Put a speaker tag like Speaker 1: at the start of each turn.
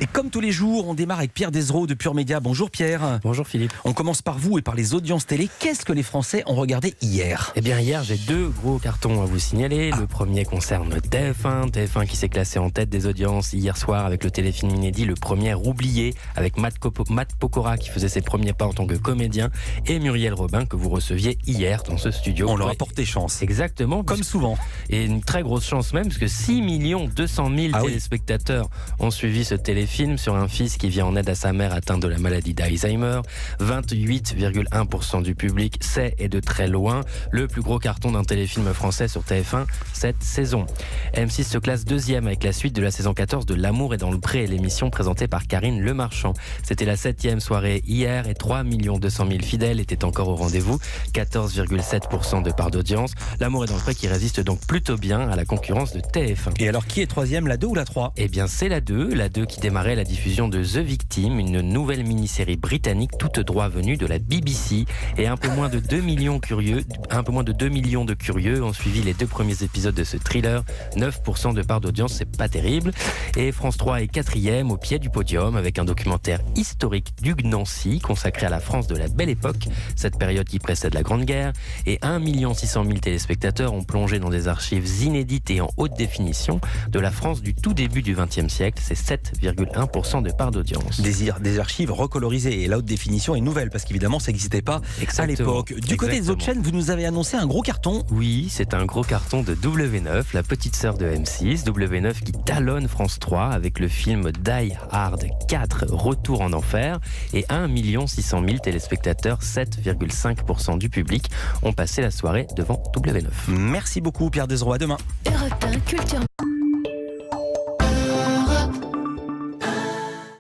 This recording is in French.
Speaker 1: Et comme tous les jours, on démarre avec Pierre Desreaux de Pure Média. Bonjour Pierre.
Speaker 2: Bonjour Philippe.
Speaker 1: On commence par vous et par les audiences télé. Qu'est-ce que les Français ont regardé hier ?
Speaker 2: Eh bien hier, j'ai deux gros cartons à vous signaler. Le premier concerne TF1 qui s'est classé en tête des audiences hier soir avec le téléfilm inédit Le Premier Oublié, avec Matt Pokora qui faisait ses premiers pas en tant que comédien et Muriel Robin que vous receviez hier dans ce studio.
Speaker 1: On leur a porté chance.
Speaker 2: Exactement.
Speaker 1: Comme souvent.
Speaker 2: Et une très grosse chance même, parce que 6 200 000 téléspectateurs ont suivi ce téléfilm sur un fils qui vient en aide à sa mère atteinte de la maladie d'Alzheimer. 28,1% du public, c'est et de très loin le plus gros carton d'un téléfilm français sur TF1 cette saison. M6 se classe deuxième avec la suite de la saison 14 de L'amour est dans le pré, l'émission présentée par Karine Le Marchand. C'était la 7e soirée hier et 3 200 000 fidèles étaient encore au rendez-vous. 14,7% de part d'audience. L'amour est dans le pré qui résiste donc plutôt bien à la concurrence de TF1.
Speaker 1: Et alors qui est troisième, la 2 ou la 3 ?
Speaker 2: Eh bien c'est la 2 qui démarrait la diffusion de The Victim, une nouvelle mini-série britannique toute droit venue de la BBC. Et un peu moins de 2 millions de curieux ont suivi les 2 premiers épisodes de ce thriller. 9% de part d'audience, c'est pas terrible. Et France 3 est 4e au pied du podium avec un documentaire historique d'Hugues Nancy consacré à la France de la Belle Époque, cette période qui précède la Grande Guerre. Et 1 600 000 téléspectateurs ont plongé dans des archives inédites et en haute définition de la France du tout début du XXe siècle. C'est 7,1% de part d'audience.
Speaker 1: Des archives recolorisées. Et la haute définition est nouvelle parce qu'évidemment ça n'existait pas à l'époque. Du côté des autres chaînes, vous nous avez annoncé un gros carton.
Speaker 2: Oui, c'est un gros carton de W9, la petite sœur de M6. W9 qui talonne France 3 avec le film Die Hard 4, Retour en enfer. Et 1 600 000 téléspectateurs, 7,5% du public, ont passé la soirée devant W9.
Speaker 1: Merci beaucoup Pierre Desreaux, à demain.
Speaker 3: Europe 1 Culture.